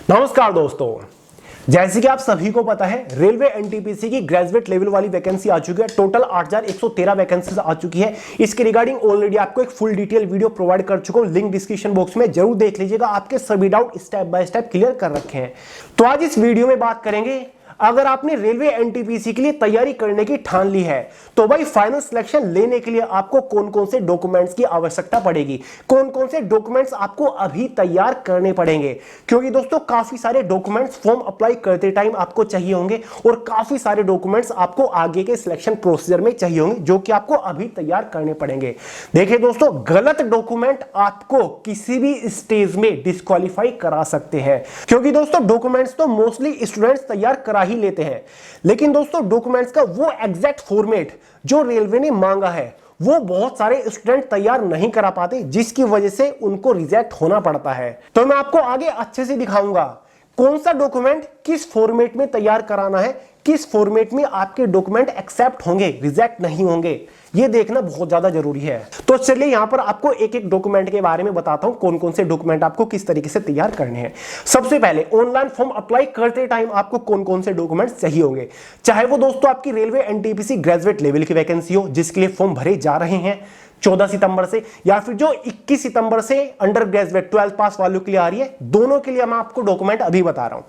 नमस्कार दोस्तों, जैसे कि आप सभी को पता है रेलवे एनटीपीसी की ग्रेजुएट लेवल वाली वैकेंसी आ चुकी है। टोटल 8113 वैकेंसीज आ चुकी है। इसके रिगार्डिंग ऑलरेडी आपको एक फुल डिटेल वीडियो प्रोवाइड कर चुका हूं, लिंक डिस्क्रिप्शन बॉक्स में जरूर देख लीजिएगा। आपके सभी doubt step by step clear कर रखे हैं। तो आज इस वीडियो में बात करेंगे, अगर आपने रेलवे एनटीपीसी के लिए तैयारी करने की ठान ली है तो भाई फाइनल सिलेक्शन लेने के लिए आपको कौन कौन से डॉक्यूमेंट्स की आवश्यकता पड़ेगी, कौन कौन से डॉक्यूमेंट्स आपको अभी तैयार करने पड़ेंगे। क्योंकि दोस्तों काफी सारे डॉक्यूमेंट्स फॉर्म अप्लाई करते टाइम आपको चाहिए होंगे और काफी सारे डॉक्यूमेंट्स आपको आगे के सिलेक्शन प्रोसीजर में चाहिए होंगे, जो कि आपको अभी तैयार करने पड़ेंगे। देखिए दोस्तों, गलत डॉक्यूमेंट आपको किसी भी स्टेज में डिस्क्वालीफाई करा सकते हैं। क्योंकि दोस्तों डॉक्यूमेंट्स तो मोस्टली स्टूडेंट्स तैयार करा ही लेते हैं, लेकिन दोस्तों डॉक्यूमेंट्स का वो एग्जैक्ट फॉर्मेट जो रेलवे ने मांगा है वो बहुत सारे स्टूडेंट तैयार नहीं करा पाते, जिसकी वजह से उनको रिजेक्ट होना पड़ता है। तो मैं आपको आगे अच्छे से दिखाऊंगा कौन सा डॉक्यूमेंट किस फॉर्मेट में तैयार कराना है, किस फॉर्मेट में आपके डॉक्यूमेंट एक्सेप्ट होंगे, रिजेक्ट नहीं होंगे, ये देखना बहुत ज्यादा जरूरी है। तो चलिए यहां पर आपको एक एक डॉक्यूमेंट के बारे में बताता हूं, कौन कौन से डॉक्यूमेंट आपको किस तरीके से तैयार करने हैं। सबसे पहले ऑनलाइन फॉर्म अप्लाई करते टाइम आपको कौन कौन से डॉक्यूमेंट्स चाहिए होंगे। चाहे वो दोस्तों आपकी रेलवे एनटीपीसी ग्रेजुएट लेवल की वैकेंसी हो जिसके लिए फॉर्म भरे जा रहे हैं 14 सितंबर से, या फिर जो 21 सितंबर से अंडर ग्रेजुएट 12th पास वालों के लिए आ रही है, दोनों के लिए मैं आपको डॉक्यूमेंट अभी बता रहा हूं।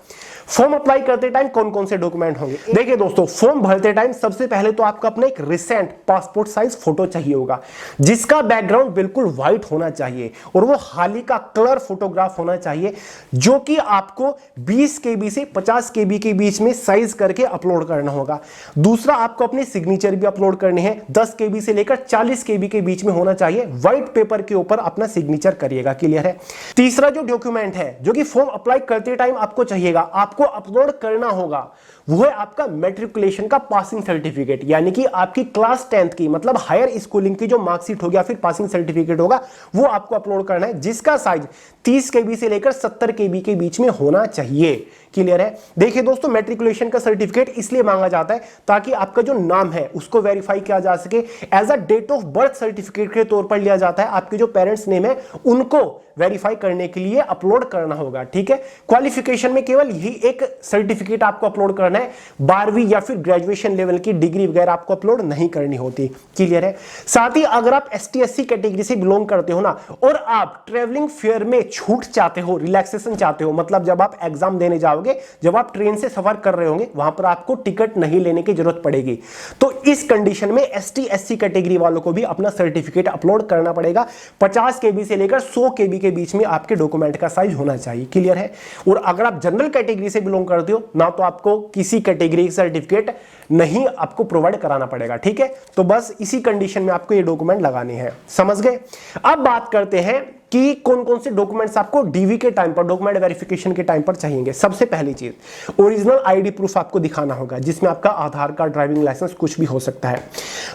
फॉर्म अप्लाई करते टाइम कौन कौन से डॉक्यूमेंट होंगे। देखिए दोस्तों, फॉर्म भरते टाइम सबसे पहले तो आपको अपना एक रिसेंट पासपोर्ट साइज फोटो चाहिए होगा, जिसका बैकग्राउंड बिल्कुल व्हाइट होना चाहिए और वो हाल ही का कलर फोटोग्राफ होना चाहिए, जो कि आपको 20 KB से 50 KB के बीच में साइज करके अपलोड करना होगा। दूसरा, आपको अपनी सिग्नेचर भी अपलोड करनी है, 10 KB से लेकर 40 KB के बीच में होना चाहिए। व्हाइट पेपर के ऊपर अपना सिग्नेचर करिएगा, क्लियर है। तीसरा जो डॉक्यूमेंट है जो कि फॉर्म अप्लाई करते टाइम आपको चाहिएगा, आपको अपलोड करना होगा, वो है आपका मैट्रिकुलेशन का पासिंग सर्टिफिकेट, यानी कि आपकी क्लास 10th की मतलब हायर स्कूलिंग की जो मार्कशीट होगी या फिर पासिंग सर्टिफिकेट होगा, वो आपको अपलोड करना है, जिसका साइज 30 KB से लेकर 70 KB के बीच में होना चाहिए, क्लियर है। देखिए दोस्तों, मैट्रिकुलेशन का सर्टिफिकेट इसलिए मांगा जाता है ताकि आपका जो नाम है उसको वेरीफाई किया जा सके। As a date of birth certificate के तौर पर लिया जाता है, आपके जो पेरेंट्स नेम है उनको वेरीफाई करने के लिए अपलोड करना होगा, ठीक है। क्वालिफिकेशन में केवल यही एक सर्टिफिकेट आपको अपलोड करना है, 12वीं या फिर ग्रेजुएशन लेवल की डिग्री वगैरह आपको अपलोड नहीं करनी होती, क्लियर है। साथ ही अगर आप ST/SC कैटेगरी से बिलोंग करते हो ना और आप ट्रेवलिंग फेयर में छूट चाहते हो, रिलैक्सेशन चाहते हो, मतलब जब आप एग्जाम देने जाओगे, जब आप ट्रेन से सफर कर रहे होंगे, वहां पर आपको टिकट नहीं लेने की जरूरत पड़ेगी, तो इस कंडीशन में ST/SC कैटेगरी वालों को भी अपना सर्टिफिकेट अपलोड करना पड़ेगा। 50 KB से लेकर 100 KB के बीच में आपके डॉक्यूमेंट का साइज होना चाहिए, क्लियर है। और अगर आप जनरल कैटेगरी से बिलोंग करते हो ना, तो आपको किसी कैटेगरी का सर्टिफिकेट नहीं आपको प्रोवाइड कराना पड़ेगा, ठीक है। तो बस इसी कंडीशन में आपको ये डॉक्यूमेंट लगाने हैं, समझ गए। अब बात करते हैं कि कौन कौन से डॉक्यूमेंट्स आपको डीवी के टाइम पर, डॉक्यूमेंट वेरिफिकेशन के टाइम पर चाहिए। सबसे पहली चीज, ओरिजिनल आईडी प्रूफ आपको दिखाना होगा, जिसमें आपका आधार कार्ड, ड्राइविंग लाइसेंस कुछ भी हो सकता है।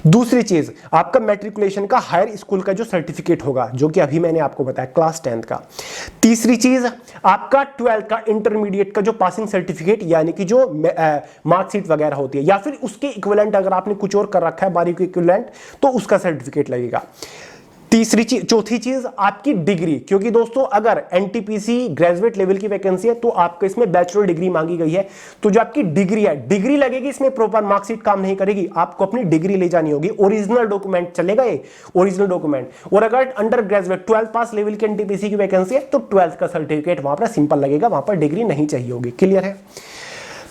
दूसरी चीज, आपका मैट्रिकुलेशन का हायर स्कूल का जो सर्टिफिकेट होगा, जो कि अभी मैंने आपको बताया क्लास 10th का। तीसरी चीज, आपका 12th का इंटरमीडिएट का जो पासिंग सर्टिफिकेट, यानी कि जो मार्कशीट वगैरह होती है, या फिर उसके इक्विवेलेंट अगर आपने कुछ और कर रखा है 12वीं के इक्विवेलेंट, तो उसका सर्टिफिकेट लगेगा। चौथी चीज आपकी डिग्री, क्योंकि दोस्तों अगर एनटीपीसी ग्रेजुएट लेवल की वैकेंसी है तो आपको इसमें बैचलर डिग्री मांगी गई है, तो जो आपकी डिग्री है, डिग्री लगेगी, इसमें प्रॉपर मार्कशीट काम नहीं करेगी, आपको अपनी डिग्री ले जानी होगी। ओरिजिनल डॉक्यूमेंट चलेगा, ये ओरिजिनल डॉक्यूमेंट। और अगर अंडर ग्रेजुएट 12th पास लेवल की एनटीपीसी की वैकेंसी है तो 12th का सर्टिफिकेट वहां पर सिंपल लगेगा, वहां पर डिग्री नहीं चाहिए होगी, क्लियर है।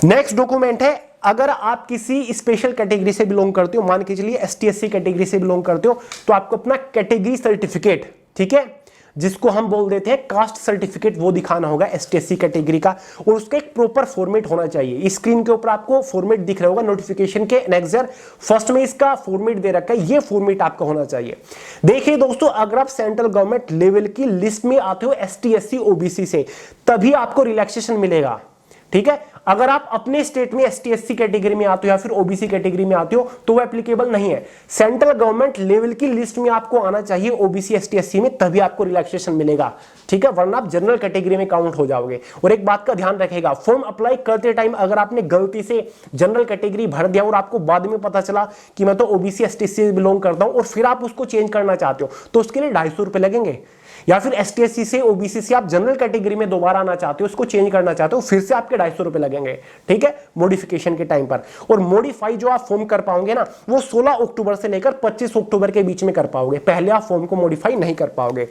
नेक्स्ट डॉक्यूमेंट है, अगर आप किसी स्पेशल कैटेगरी से बिलोंग करते हो, मान के चलिए ST/SC कैटेगरी से बिलोंग करते हो, तो आपको अपना कैटेगरी सर्टिफिकेट, ठीक है, जिसको हम बोल देते हैं कास्ट सर्टिफिकेट, वो दिखाना होगा ST/SC कैटेगरी का, और उसका एक प्रॉपर फॉर्मेट होना चाहिए। स्क्रीन के ऊपर आपको फॉर्मेट दिख रहा होगा, नोटिफिकेशन के एनेक्सर फर्स्ट में इसका फॉर्मेट दे रखा है, ये फॉर्मेट आपका होना चाहिए। देखिए दोस्तों, अगर आप सेंट्रल गवर्नमेंट लेवल की लिस्ट में आते हो ST/SC OBC से, तभी आपको रिलैक्सेशन मिलेगा, ठीक है। अगर आप अपने स्टेट में ST/SC कैटेगरी में आते हो या फिर OBC कैटेगरी में आते हो तो वो एप्लीकेबल नहीं है। सेंट्रल गवर्नमेंट लेवल की लिस्ट में आपको आना चाहिए OBC ST/SC में, तभी आपको रिलैक्सेशन मिलेगा, ठीक है, वरना आप जनरल कैटेगरी में काउंट हो जाओगे। और एक बात का ध्यान रखिएगा, फॉर्म अप्लाई करते टाइम अगर आपने गलती से जनरल कैटेगरी भर दिया और आपको बाद में पता चला कि मैं तो OBC ST/SC से बिलोंग करता हूं और फिर आप उसको चेंज करना चाहते हो, तो उसके लिए 250 रुपए लगेंगे। या फिर ST/SC से OBC से आप जनरल कैटेगरी में दोबारा आना चाहते हो, उसको चेंज करना चाहते हो, फिर से आपके 250 रुपए लगेंगे, ठीक है, मॉडिफिकेशन के टाइम पर। और मॉडिफाई जो आप फॉर्म कर पाओगे ना, वो 16 अक्टूबर से लेकर 25 अक्टूबर के बीच में कर पाओगे, पहले आप फॉर्म को मॉडिफाई नहीं कर पाओगे।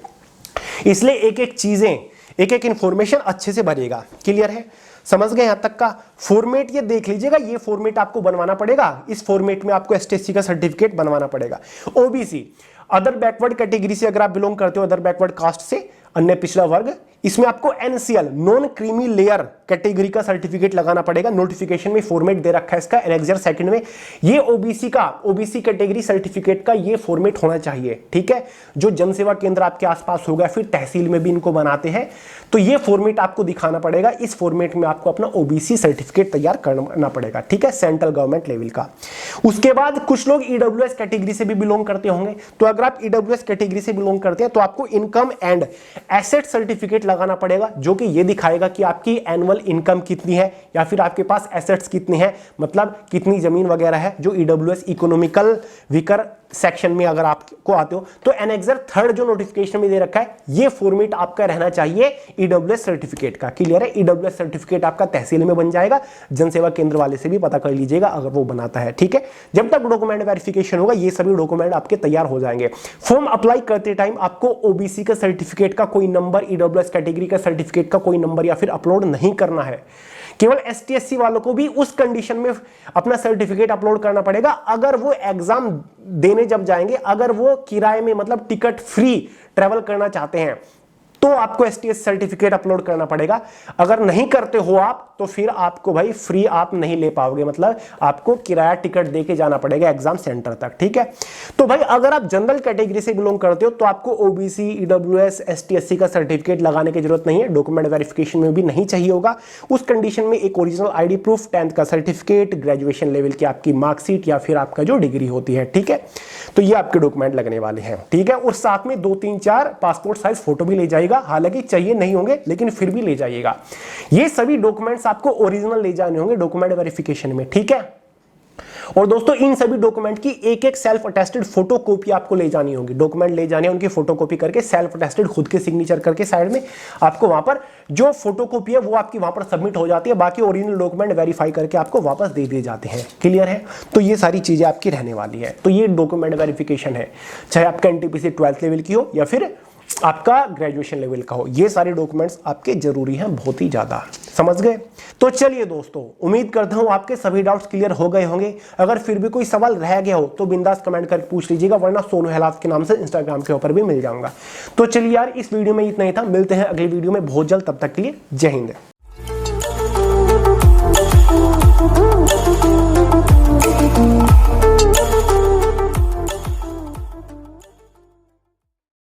इसलिए एक एक चीजें, एक एक इंफॉर्मेशन अच्छे से भरिएगा। क्लियर है, समझ गए यहां तक का? फॉर्मेट ये देख लीजिएगा, ये फॉर्मेट आपको बनवाना पड़ेगा, इस फॉर्मेट में आपको ST/SC का सर्टिफिकेट बनवाना पड़ेगा। OBC अदर बैकवर्ड कैटेगरी से अगर आप बिलोंग करते हो, अदर बैकवर्ड कास्ट से, अन्य पिछड़ा वर्ग, इसमें आपको NCL non creamy layer category का सर्टिफिकेट लगाना पड़ेगा। नोटिफिकेशन में फॉर्मेट दे रखा है इसका एनेक्सर सेकंड में। ये OBC कैटेगरी सर्टिफिकेट का ये फॉर्मेट होना चाहिए, ठीक है। जो जन सेवा केंद्र आपके आसपास होगा, फिर तहसील में भी इनको बनाते हैं, तो ये फॉर्मेट आपको दिखाना पड़ेगा। इस फॉर्मेट में आपको अपना OBC सर्टिफिकेट तैयार करना पड़ेगा, ठीक है, सेंट्रल गवर्नमेंट लेवल का। उसके बाद कुछ लोग EWS कैटेगरी से भी बिलोंग करते होंगे, तो अगर आप EWS कैटेगरी से बिलोंग करते हैं तो आपको इनकम एंड एसेट सर्टिफिकेट लगाना पड़ेगा, जो कि ये दिखाएगा कि आपकी एनुअल इनकम कितनी है या फिर आपके पास एसेट्स कितनी है, मतलब कितनी जमीन वगैरह है। जो EWS इकोनॉमिकल वीकर सेक्शन में अगर आपको आते हो तो एनेक्सर थर्ड जो नोटिफिकेशन में दे रखा है, ये फॉर्मेट आपका रहना चाहिए EWS सर्टिफिकेट का। क्लियर है, EWS सर्टिफिकेट आपका तहसील में बन जाएगा, जनसेवा केंद्र वाले से भी पता कर लीजिएगा अगर वो बनाता है, ठीक है। जब तक डॉक्यूमेंट वेरिफिकेशन होगा, ये सभी डॉक्यूमेंट आपके तैयार हो जाएंगे। फॉर्म अप्लाई करते टाइम आपको OBC का सर्टिफिकेट का कोई नंबर, EWS कैटेगरी का सर्टिफिकेट का कोई नंबर या फिर अपलोड नहीं करना है। केवल ST/SC वालों को भी उस कंडीशन में अपना सर्टिफिकेट अपलोड करना पड़ेगा अगर वो एग्जाम देने जब जाएंगे, अगर वो किराए में मतलब टिकट फ्री ट्रेवल करना चाहते हैं, तो आपको ST/SC सर्टिफिकेट अपलोड करना पड़ेगा। अगर नहीं करते हो आप, तो फिर आपको भाई फ्री आप नहीं ले पाओगे, मतलब आपको किराया टिकट देके जाना पड़ेगा एग्जाम सेंटर तक, ठीक है। तो भाई अगर आप जनरल कैटेगरी से बिलोंग करते हो तो आपको OBC, EWS, ST/SC का सर्टिफिकेट लगाने की जरूरत नहीं है, डॉक्यूमेंट वेरिफिकेशन में भी नहीं चाहिए होगा। उस कंडीशन में एक ओरिजिनल ID प्रूफ, 10th का सर्टिफिकेट, ग्रेजुएशन लेवल की आपकी मार्कशीट या फिर आपका जो डिग्री होती है, ठीक है, तो ये आपके डॉक्यूमेंट लगने वाले हैं, ठीक है। और साथ में 2-3-4 पासपोर्ट साइज फोटो भी ले जाइएगा, हालांकि चाहिए नहीं होंगे लेकिन फिर भी ले जाइएगा। ये सभी डॉक्यूमेंट्स आपको ओरिजिनल ले जाने होंगे डॉक्यूमेंट वेरिफिकेशन में, ठीक है। और दोस्तों इन सभी डॉक्यूमेंट की एक एक सेल्फ अटेस्टेड फोटो कॉपी आपको ले जानी होगी, डॉक्यूमेंट ले जाने उनकी फोटो कॉपी करके सेल्फ अटेस्टेड खुद के सिग्नेचर करके साइड में आपको वहां पर जो फोटो कॉपी है वो आपकी वहां पर सबमिट हो जाती है, बाकी ओरिजिनल डॉक्यूमेंट वेरीफाई करके आपको वापस दे दिए जाते हैं। क्लियर है, तो ये सारी चीजें आपकी रहने वाली है। तो ये डॉक्यूमेंट वेरिफिकेशन है, चाहे आपका NTPC 12th लेवल की हो या फिर आपका ग्रेजुएशन लेवल का हो, ये सारे डॉक्यूमेंट्स आपके जरूरी हैं, बहुत ही ज्यादा। समझ गए? तो चलिए दोस्तों, उम्मीद करता हूं आपके सभी डाउट्स क्लियर हो गए होंगे। अगर फिर भी कोई सवाल रह गया हो तो बिंदास कमेंट करके पूछ लीजिएगा, वरना सोनू हेलात के नाम से इंस्टाग्राम के ऊपर भी मिल जाऊंगा। तो चलिए यार, इस वीडियो में इतना ही था, मिलते हैं अगली वीडियो में बहुत जल्द, तब तक के लिए जय हिंद।